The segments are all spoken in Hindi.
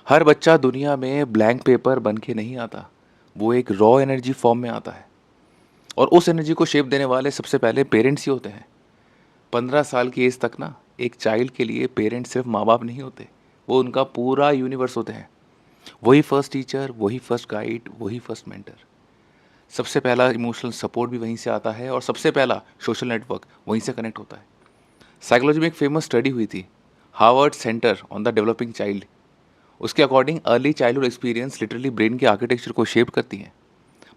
हर बच्चा दुनिया में ब्लैंक पेपर बन के नहीं आता। वो एक रॉ एनर्जी फॉर्म में आता है और उस एनर्जी को शेप देने वाले सबसे पहले पेरेंट्स ही होते हैं। 15 साल की एज तक ना एक चाइल्ड के लिए पेरेंट्स सिर्फ माँ-बाप नहीं होते, वो उनका पूरा यूनिवर्स होते हैं। वही फर्स्ट टीचर, वही फर्स्ट गाइड, वही फर्स्ट मेंटर। सबसे पहला इमोशनल सपोर्ट भी वहीं से आता है और सबसे पहला सोशल नेटवर्क वहीं से कनेक्ट होता है। साइकोलॉजी में एक फेमस स्टडी हुई थी, Harvard centre on the developing child. उसके according early childhood experience literally brain के आर्किटेक्चर को शेप करती हैं।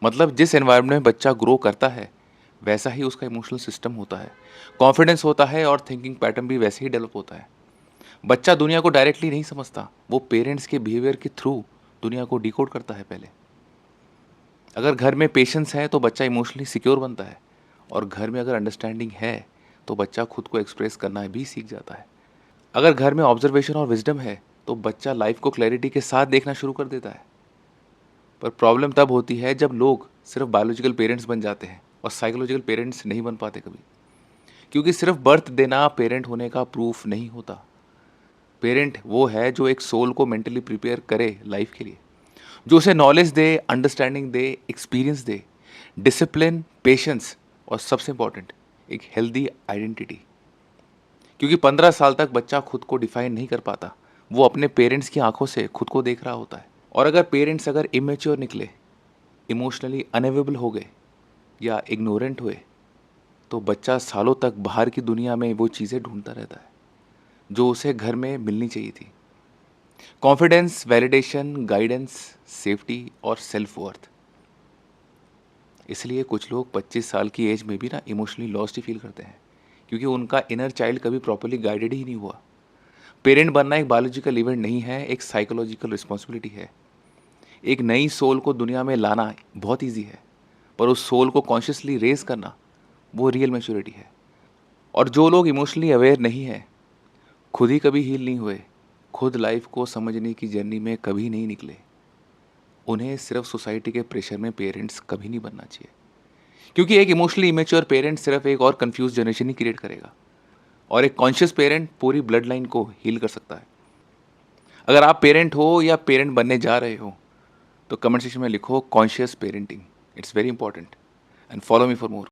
मतलब जिस एनवायरनमेंट में बच्चा ग्रो करता है, वैसा ही उसका इमोशनल सिस्टम होता है, कॉन्फिडेंस होता है और थिंकिंग पैटर्न भी वैसे ही डेवलप होता है। बच्चा दुनिया को डायरेक्टली नहीं समझता, वो पेरेंट्स के बिहेवियर के थ्रू दुनिया को डिकोड करता है पहले। अगर घर में पेशेंस है तो बच्चा इमोशनली सिक्योर बनता है और घर में अगर अंडरस्टैंडिंग है तो बच्चा खुद को एक्सप्रेस करना भी सीख जाता है। अगर घर में ऑब्जर्वेशन और विजडम है तो बच्चा लाइफ को क्लैरिटी के साथ देखना शुरू कर देता है। पर प्रॉब्लम तब होती है जब लोग सिर्फ बायोलॉजिकल पेरेंट्स बन जाते हैं और साइकोलॉजिकल पेरेंट्स नहीं बन पाते कभी। क्योंकि सिर्फ बर्थ देना पेरेंट होने का प्रूफ नहीं होता। पेरेंट वो है जो एक सोल को मेंटली प्रिपेयर करे लाइफ के लिए, जो उसे नॉलेज दे, अंडरस्टैंडिंग दे, एक्सपीरियंस दे, डिसिप्लिन, पेशेंस और सबसे इंपॉर्टेंट एक हेल्दी आइडेंटिटी। क्योंकि 15 साल तक बच्चा खुद को डिफाइन नहीं कर पाता, वो अपने पेरेंट्स की आंखों से खुद को देख रहा होता है। और अगर पेरेंट्स अगर इमेच्योर निकले, इमोशनली अनअवेलेबल हो गए या इग्नोरेंट हुए, तो बच्चा सालों तक बाहर की दुनिया में वो चीज़ें ढूंढता रहता है जो उसे घर में मिलनी चाहिए थी। कॉन्फिडेंस, वैलिडेशन, गाइडेंस, सेफ्टी और सेल्फ वर्थ। इसलिए कुछ लोग 25 साल की एज में भी ना इमोशनली लॉस्ट ही फील करते हैं, क्योंकि उनका इनर चाइल्ड कभी प्रॉपर्ली गाइडेड ही नहीं हुआ। पेरेंट बनना एक बायोलॉजिकल इवेंट नहीं है, एक साइकोलॉजिकल रिस्पॉन्सिबिलिटी है। एक नई सोल को दुनिया में लाना बहुत ईजी है, पर उस सोल को कॉन्शियसली रेज करना वो रियल मैच्योरिटी है। और जो लोग इमोशनली अवेयर नहीं है, खुद ही कभी हील नहीं हुए, खुद लाइफ को समझने की जर्नी में कभी नहीं निकले, उन्हें सिर्फ सोसाइटी के प्रेशर में पेरेंट्स कभी नहीं बनना चाहिए। क्योंकि एक इमोशनली इमेच्योर पेरेंट सिर्फ एक और कंफ्यूज जनरेशन ही क्रिएट करेगा और एक कॉन्शियस पेरेंट पूरी ब्लड लाइन को हील कर सकता है। अगर आप पेरेंट हो या पेरेंट बनने जा रहे हो तो कमेंट सेक्शन में लिखो conscious parenting, it's very important, and follow me for more.